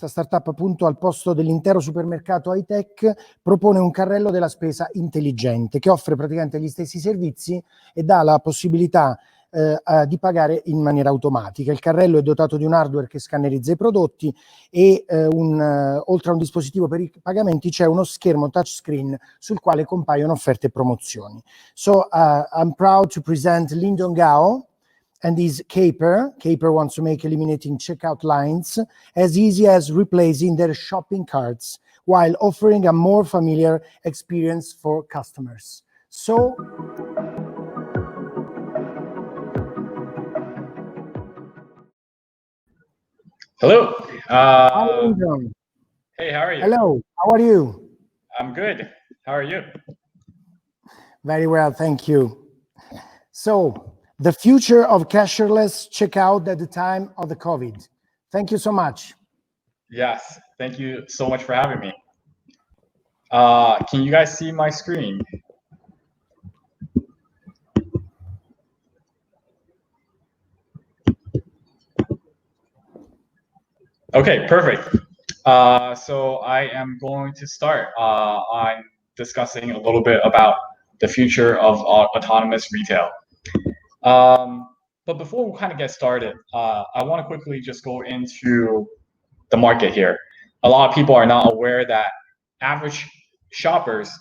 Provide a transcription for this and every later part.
questa startup appunto al posto dell'intero supermercato high-tech propone un carrello della spesa intelligente che offre praticamente gli stessi servizi e dà la possibilità di pagare in maniera automatica. Il carrello è dotato di un hardware che scannerizza i prodotti e oltre a un dispositivo per i pagamenti c'è uno schermo touchscreen sul quale compaiono offerte e promozioni. So I'm proud to present Lindon Gao and his Caper. Caper wants to make eliminating checkout lines as easy as replacing their shopping carts while offering a more familiar experience for customers. So Hello. hi, Lindon. Hey, how are you? Hello, how are you? I'm good. How are you? Very well, thank you. So, the future of cashierless checkout at the time of the COVID. Thank you so much. Yes, thank you so much for having me. Can you guys see my screen? Okay, perfect. So I am going to start on discussing a little bit about the future of autonomous retail. But before we kind of get started, I want to quickly just go into the market here. A lot of people are not aware that average shoppers,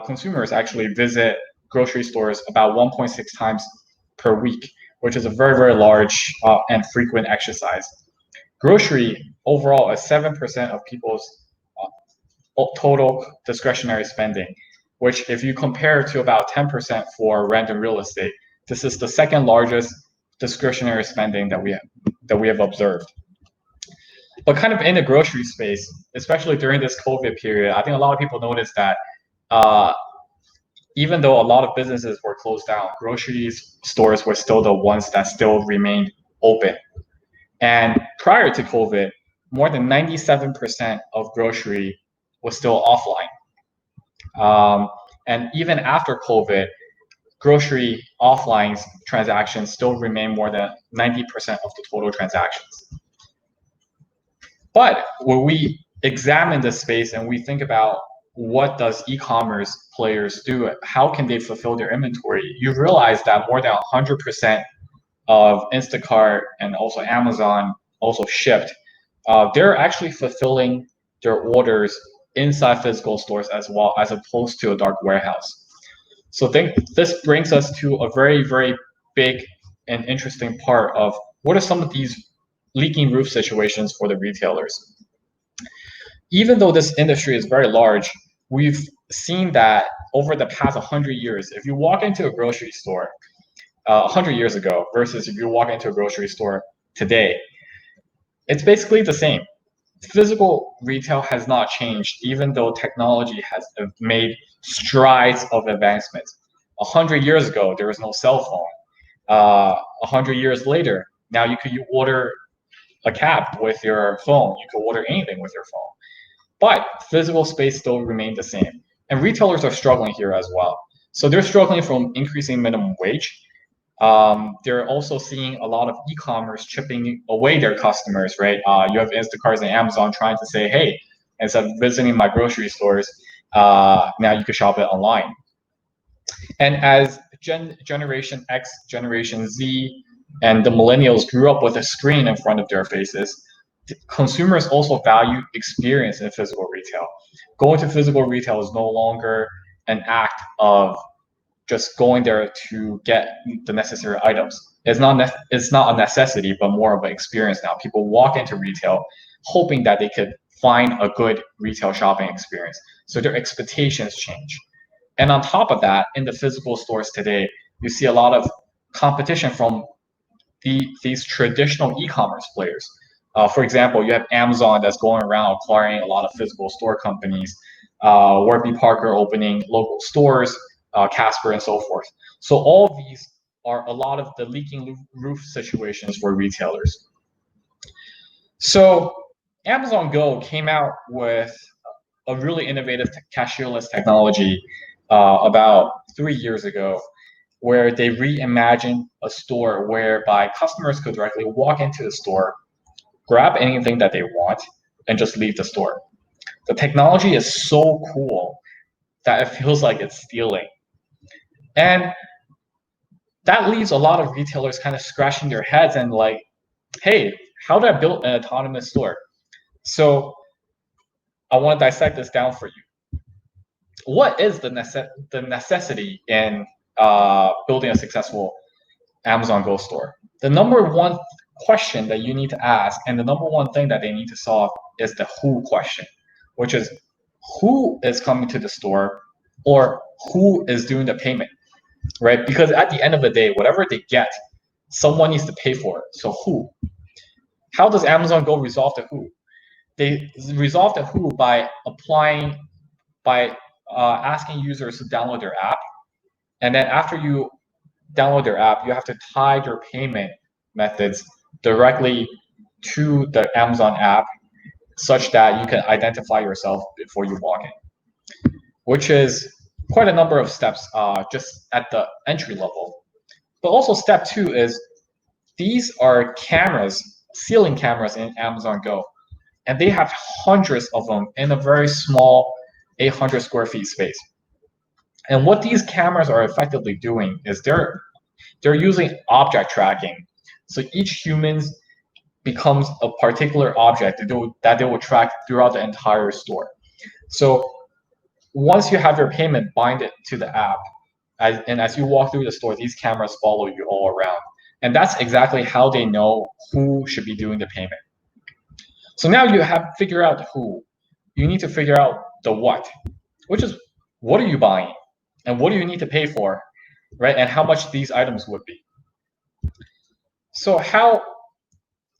consumers actually visit grocery stores about 1.6 times per week, which is a very, very large and frequent exercise. Grocery overall is 7% of people's total discretionary spending, which if you compare to about 10% for rent and real estate, this is the second largest discretionary spending that we have observed. But kind of in the grocery space, especially during this COVID period, I think a lot of people noticed that even though a lot of businesses were closed down, grocery stores were still the ones that still remained open. And prior to COVID, more than 97% of grocery was still offline. And even after COVID, grocery offline transactions still remain more than 90% of the total transactions. But when we examine this space and we think about what does e-commerce players do, how can they fulfill their inventory, you realize that more than 100% of Instacart and also Amazon also shipped, they're actually fulfilling their orders inside physical stores as well, as opposed to a dark warehouse. So this brings us to a very, very big and interesting part of what are some of these leaking roof situations for the retailers. Even though this industry is very large, we've seen that over the past 100 years, if you walk into a grocery store 100 years ago versus if you walk into a grocery store today, it's basically the same. Physical retail has not changed, even though technology has made strides of advancement. 100 years ago, there was no cell phone. 100 years later, now you order a cab with your phone. You can order anything with your phone. But physical space still remained the same. And retailers are struggling here as well. So they're struggling from increasing minimum wage. They're also seeing a lot of e-commerce chipping away their customers, right? You have Instacart and Amazon trying to say, hey, instead of visiting my grocery stores, now you can shop it online. And as Generation X, Generation Z, and the millennials grew up with a screen in front of their faces, consumers also value experience in physical retail. Going to physical retail is no longer an act of just going there to get the necessary items. It's not a necessity, but more of an experience now. People walk into retail hoping that they could find a good retail shopping experience. So their expectations change. And on top of that, in the physical stores today, you see a lot of competition from these traditional e-commerce players. For example, you have Amazon that's going around acquiring a lot of physical store companies, Warby Parker opening local stores, Casper, and so forth. So all of these are a lot of the leaking roof situations for retailers. So Amazon Go came out with a really innovative cashierless technology about 3 years ago, where they reimagined a store whereby customers could directly walk into the store, grab anything that they want, and just leave the store. The technology is so cool that it feels like it's stealing. And that leaves a lot of retailers kind of scratching their heads and like, hey, how do I build an autonomous store? So I want to dissect this down for you. What is the necessity in building a successful Amazon Go store? The number one question that you need to ask, and the number one thing that they need to solve, is the who question, which is who is coming to the store or who is doing the payment, right? Because at the end of the day, whatever they get, someone needs to pay for it. So who? How does Amazon Go resolve the who? They resolve the who by asking users to download their app, and then after you download their app, you have to tie your payment methods directly to the Amazon app, such that you can identify yourself before you log in, which is quite a number of steps just at the entry level. But also step 2 is these are cameras, ceiling cameras in Amazon Go, and they have hundreds of them in a very small 800 square feet space. And what these cameras are effectively doing is they're using object tracking. So each human becomes a particular object that they will track throughout the entire store. So once you have your payment binded to the app, as you walk through the store, these cameras follow you all around. And that's exactly how they know who should be doing the payment. So now you have figured out the who. You need to figure out the what, which is what are you buying and what do you need to pay for, right? And how much these items would be. So how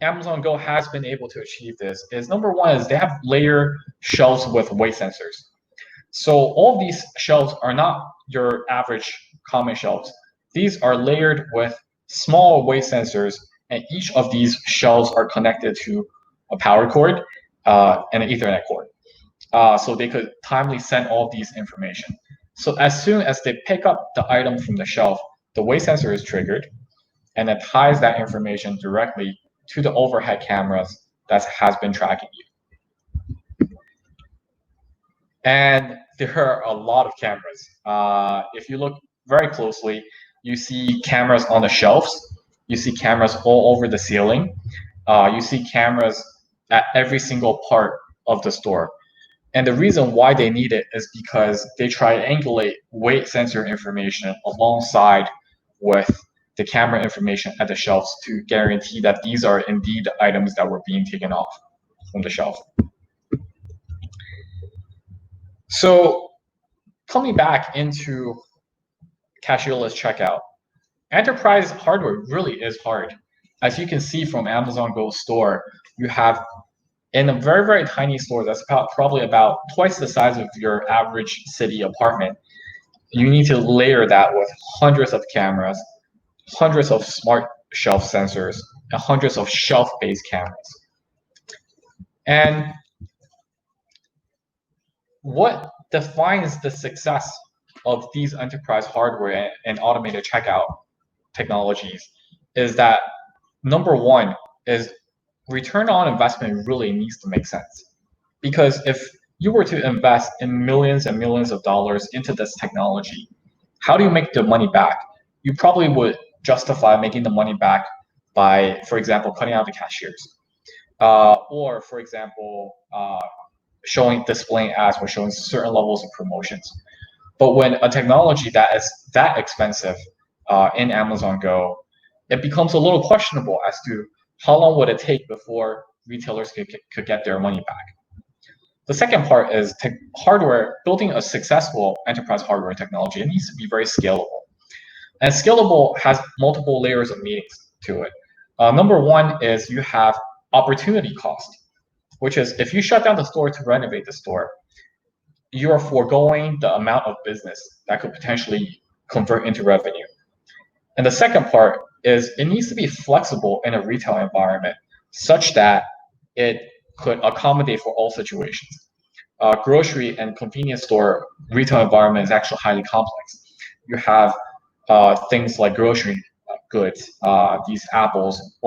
Amazon Go has been able to achieve this is, number one, is they have layered shelves with weight sensors. So all these shelves are not your average common shelves. These are layered with small weight sensors, and each of these shelves are connected to a power cord and an Ethernet cord. So they could timely send all these information. So as soon as they pick up the item from the shelf, the weight sensor is triggered, and it ties that information directly to the overhead cameras that has been tracking you. And there are a lot of cameras. If you look very closely, you see cameras on the shelves. You see cameras all over the ceiling. You see cameras at every single part of the store. And the reason why they need it is because they triangulate weight sensor information alongside with the camera information at the shelves to guarantee that these are indeed the items that were being taken off from the shelf. So coming back into cashierless checkout, enterprise hardware really is hard. As you can see from Amazon Go store, you have in a very, very tiny store that's probably about twice the size of your average city apartment, you need to layer that with hundreds of cameras, hundreds of smart shelf sensors, and hundreds of shelf-based cameras. And what defines the success of these enterprise hardware and automated checkout technologies is that, number one, is return on investment really needs to make sense. Because if you were to invest in millions and millions of dollars into this technology, how do you make the money back? You probably would justify making the money back by, for example, cutting out the cashiers. Or, for example, displaying ads or showing certain levels of promotions. But when a technology that is that expensive in Amazon Go, it becomes a little questionable as to how long would it take before retailers could get their money back. The second part is hardware. Building a successful enterprise hardware technology, it needs to be very scalable. And scalable has multiple layers of meanings to it. Number one is you have opportunity cost, which is if you shut down the store to renovate the store, you are foregoing the amount of business that could potentially convert into revenue. And the second part is it needs to be flexible in a retail environment such that it could accommodate for all situations. Grocery and convenience store retail environment is actually highly complex. You have things like grocery goods, these apples,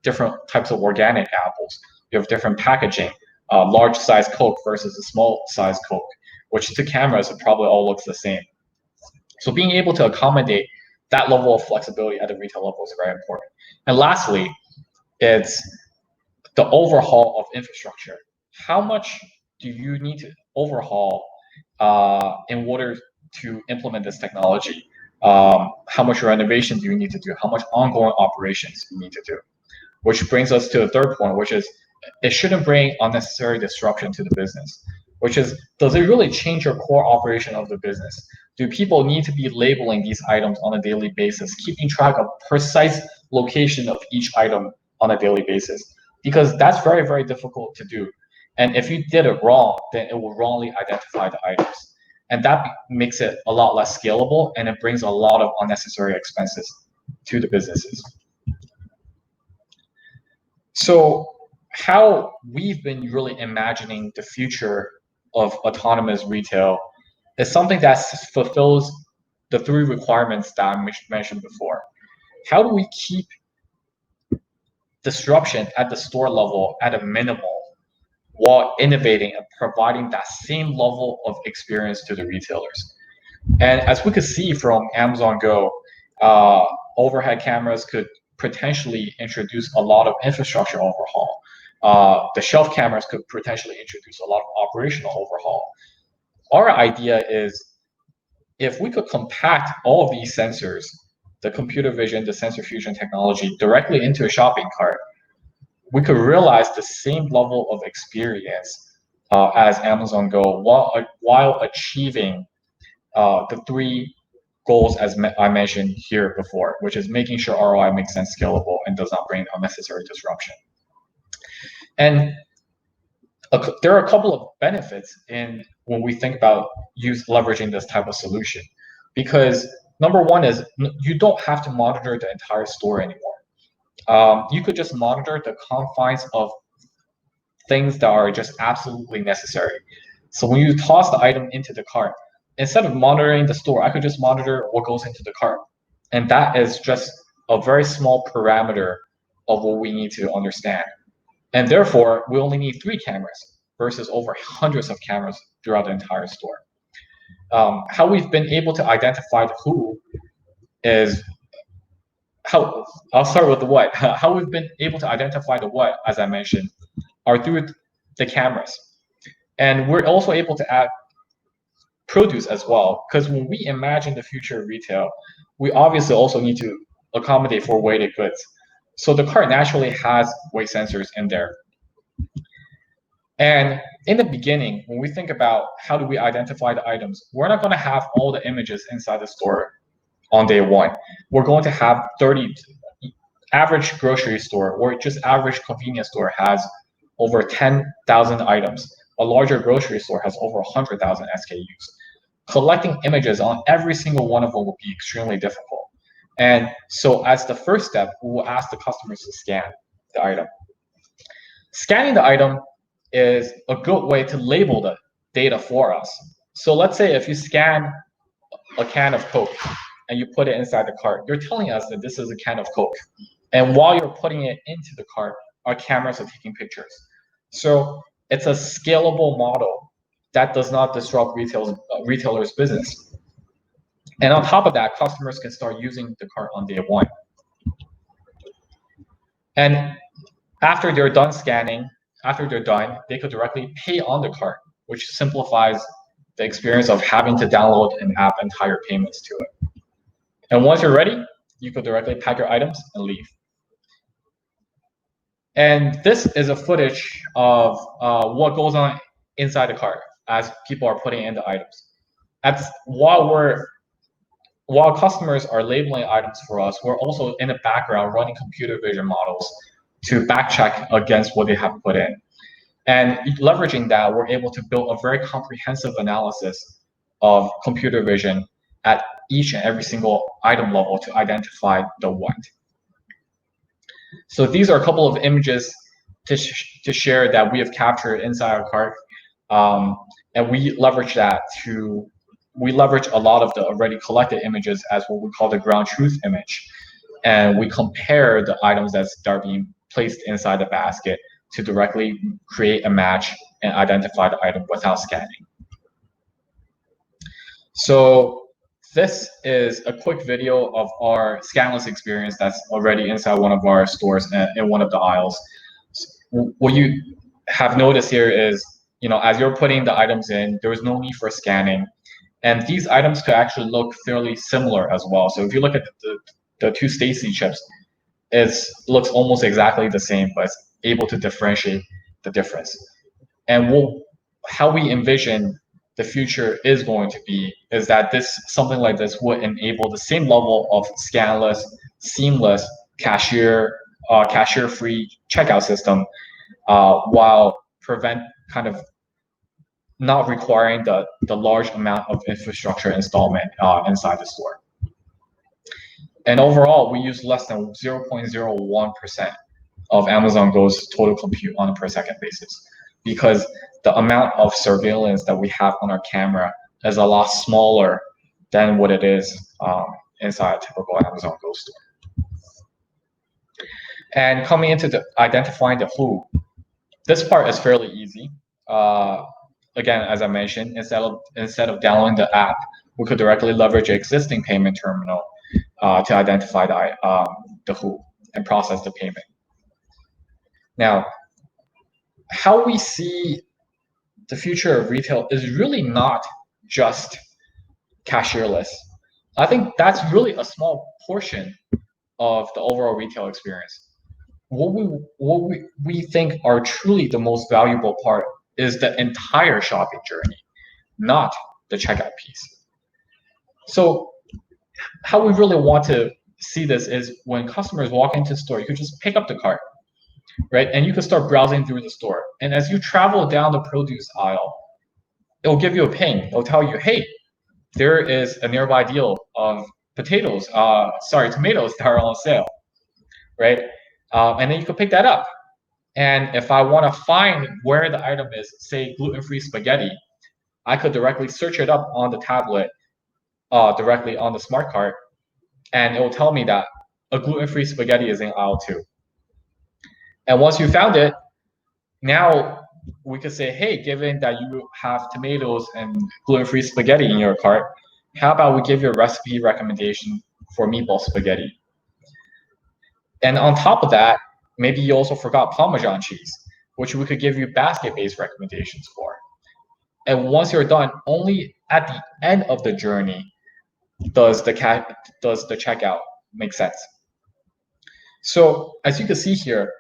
different types of organic apples. You have different packaging. large size Coke versus a small size Coke, which to cameras, it probably all looks the same. So being able to accommodate that level of flexibility at the retail level is very important. And lastly, it's the overhaul of infrastructure. How much do you need to overhaul in order to implement this technology? How much renovation do you need to do? How much ongoing operations you need to do? Which brings us to the third point, which is it shouldn't bring unnecessary disruption to the business, which is, does it really change your core operation of the business? Do people need to be labeling these items on a daily basis, keeping track of precise location of each item on a daily basis? Because that's very, very difficult to do. And if you did it wrong, then it will wrongly identify the items. And that makes it a lot less scalable, and it brings a lot of unnecessary expenses to the businesses. So how we've been really imagining the future of autonomous retail is something that fulfills the three requirements that I mentioned before. How do we keep disruption at the store level at a minimal while innovating and providing that same level of experience to the retailers? And as we could see from Amazon Go, overhead cameras could potentially introduce a lot of infrastructure overhaul. The shelf cameras could potentially introduce a lot of operational overhaul. Our idea is, if we could compact all of these sensors, the computer vision, the sensor fusion technology, directly into a shopping cart, we could realize the same level of experience as Amazon Go while achieving the three goals as I mentioned here before, which is making sure ROI makes sense, scalable, and does not bring unnecessary disruption. And there are a couple of benefits in when we think about leveraging this type of solution, because number one is you don't have to monitor the entire store anymore. You could just monitor the confines of things that are just absolutely necessary. So when you toss the item into the cart, instead of monitoring the store, I could just monitor what goes into the cart. And that is just a very small parameter of what we need to understand. And therefore, we only need 3 cameras versus over hundreds of cameras throughout the entire store. How we've been able to identify the who is how, I'll start with the what. How we've been able to identify the what, as I mentioned, are through the cameras. And we're also able to add produce as well, because when we imagine the future of retail, we obviously also need to accommodate for weighted goods. So the cart naturally has weight sensors in there. And in the beginning, when we think about how do we identify the items, we're not going to have all the images inside the store on day one. We're going to have 30. Average grocery store or just average convenience store has over 10,000 items. A larger grocery store has over 100,000 SKUs. Collecting images on every single one of them will be extremely difficult. And so as the first step, we will ask the customers to scan the item. Scanning the item is a good way to label the data for us. So let's say if you scan a can of Coke and you put it inside the cart, you're telling us that this is a can of Coke. And while you're putting it into the cart, our cameras are taking pictures. So it's a scalable model that does not disrupt retailers' business. And on top of that, customers can start using the cart on day one. And after they're done scanning, they could directly pay on the cart, which simplifies the experience of having to download an app and tie your payments to it. And once you're ready, you could directly pack your items and leave. And this is a footage of what goes on inside the cart as people are putting in the items. While customers are labeling items for us, we're also in the background running computer vision models to backcheck against what they have put in. And leveraging that, we're able to build a very comprehensive analysis of computer vision at each and every single item level to identify the what. So these are a couple of images to share that we have captured inside our cart. And we leverage a lot of the already collected images as what we call the ground truth image. And we compare the items that are being placed inside the basket to directly create a match and identify the item without scanning. So this is a quick video of our scanless experience that's already inside one of our stores in one of the aisles. What you have noticed here is, as you're putting the items in, there's no need for scanning. And these items could actually look fairly similar as well. So if you look at the two Stacy chips, it looks almost exactly the same, but it's able to differentiate the difference. And how we envision the future is going to be is that something like this would enable the same level of scanless, seamless cashier-free checkout system, while not requiring the large amount of infrastructure installment inside the store. And overall, we use less than 0.01% of Amazon Go's total compute on a per second basis, because the amount of surveillance that we have on our camera is a lot smaller than what it is inside a typical Amazon Go store. And coming into identifying the who, this part is fairly easy. Again, as I mentioned, instead of downloading the app, we could directly leverage an existing payment terminal to identify the who and process the payment. Now, how we see the future of retail is really not just cashierless. I think that's really a small portion of the overall retail experience. What we think are truly the most valuable part is the entire shopping journey, not the checkout piece. So how we really want to see this is when customers walk into the store, you could just pick up the cart, right? And you can start browsing through the store. And as you travel down the produce aisle, it'll give you a ping. It'll tell you, hey, there is a nearby deal of tomatoes that are on sale, right? And then you can pick that up. And if I want to find where the item is, say gluten-free spaghetti, I could directly search it up on the tablet, directly on the smart cart, and it will tell me that a gluten-free spaghetti is in aisle 2. And once you found it, now we could say, hey, given that you have tomatoes and gluten-free spaghetti in your cart, how about we give you a recipe recommendation for meatball spaghetti? And on top of that, maybe you also forgot Parmesan cheese, which we could give you basket-based recommendations for. And once you're done, only at the end of the journey does the checkout make sense. So as you can see here,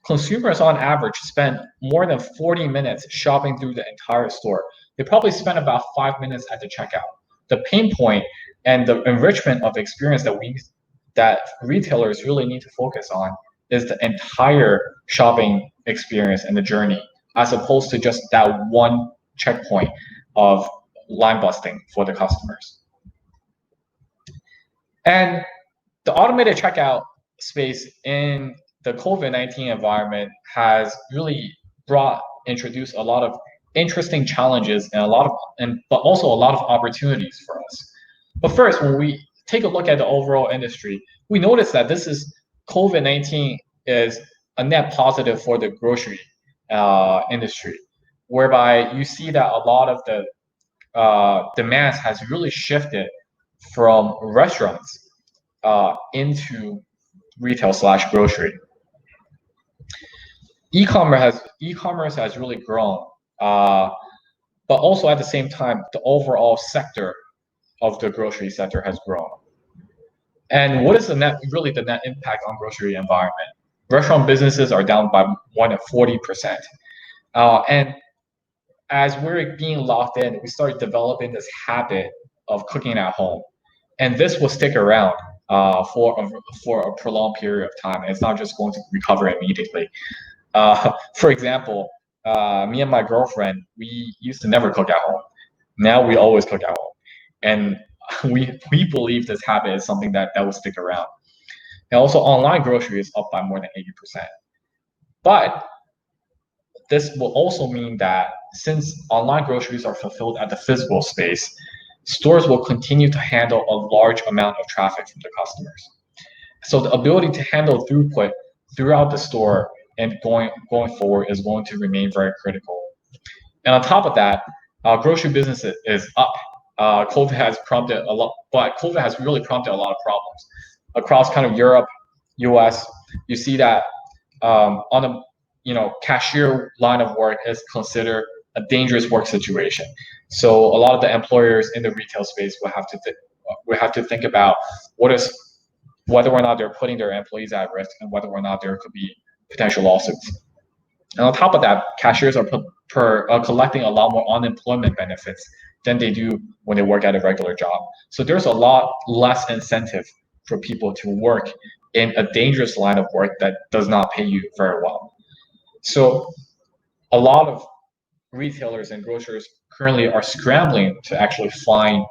consumers on average spend more than 40 minutes shopping through the entire store. They probably spend about 5 minutes at the checkout. The pain point and the enrichment of the experience that retailers really need to focus on is the entire shopping experience and the journey, as opposed to just that one checkpoint of line busting for the customers. And the automated checkout space in the COVID-19 environment has really introduced a lot of interesting challenges and but also a lot of opportunities for us. But first, when we take a look at the overall industry, we notice that COVID-19 is a net positive for the grocery industry, whereby you see that a lot of the demands has really shifted from restaurants into retail/grocery. E-commerce has really grown, but also at the same time, the overall sector of the grocery sector has grown. And what is the net impact on grocery environment? Restaurant businesses are down by more than 40%. And as we're being locked in, we start developing this habit of cooking at home. And this will stick around for a prolonged period of time. It's not just going to recover immediately. For example, me and my girlfriend, we used to never cook at home. Now we always cook at home. And we believe this habit is something that will stick around. And also online grocery is up by more than 80%. But this will also mean that since online groceries are fulfilled at the physical space, stores will continue to handle a large amount of traffic from the customers. So the ability to handle throughput throughout the store and going forward is going to remain very critical. And on top of that, grocery business is up. COVID has prompted a lot, but COVID has really prompted a lot of problems across kind of Europe, US. You see that on a cashier line of work is considered a dangerous work situation. So a lot of the employers in the retail space will have to think about whether or not they're putting their employees at risk and whether or not there could be potential lawsuits. And on top of that, cashiers are collecting a lot more unemployment benefits than they do when they work at a regular job. So there's a lot less incentive for people to work in a dangerous line of work that does not pay you very well. So a lot of retailers and grocers currently are scrambling to actually find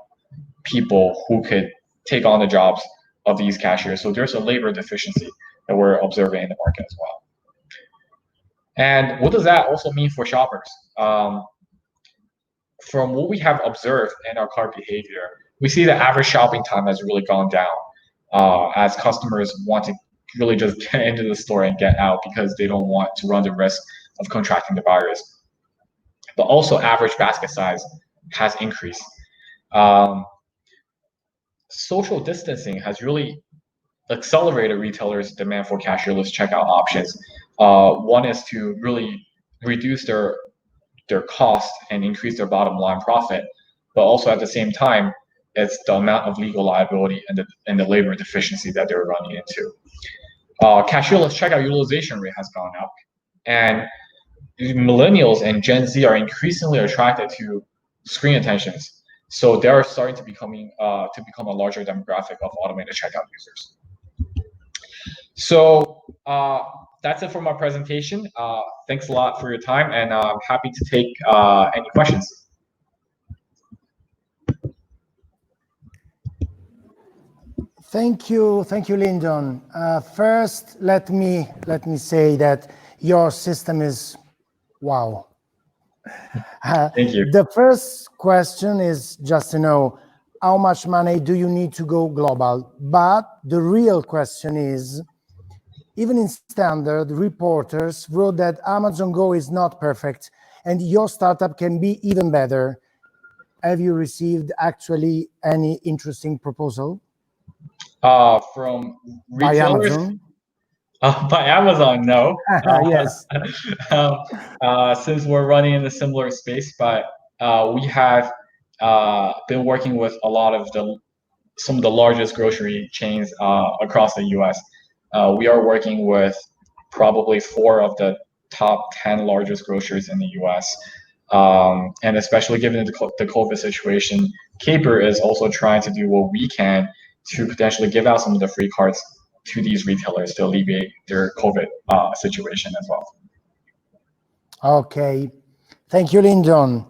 people who could take on the jobs of these cashiers. So there's a labor deficiency that we're observing in the market as well. And what does that also mean for shoppers? From what we have observed in our cart behavior, we see the average shopping time has really gone down as customers want to really just get into the store and get out because they don't want to run the risk of contracting the virus. But also average basket size has increased. Social distancing has really accelerated retailers' demand for cashierless checkout options. One is to really reduce their cost and increase their bottom line profit, but also at the same time, it's the amount of legal liability and the labor deficiency that they're running into. Cashierless checkout utilization rate has gone up, and millennials and Gen Z are increasingly attracted to screen attentions. So they are starting to become a larger demographic of automated checkout users. So that's it for my presentation. Thanks a lot for your time, and I'm happy to take any questions. Thank you, Lindon. First, let me say that your system is wow. Thank you. The first question is just to know how much money do you need to go global? But the real question is, even in Standard, reporters wrote that Amazon Go is not perfect and your startup can be even better. Have you received actually any interesting proposal? From retailers? By Amazon, no. Yes. Since we're running in a similar space, but we have been working with a lot of some of the largest grocery chains across the U.S. We are working with probably 4 of the top 10 largest grocers in the U.S. And especially given the COVID situation, Caper is also trying to do what we can to potentially give out some of the free cards to these retailers to alleviate their COVID situation as well. Okay. Thank you, Lindon.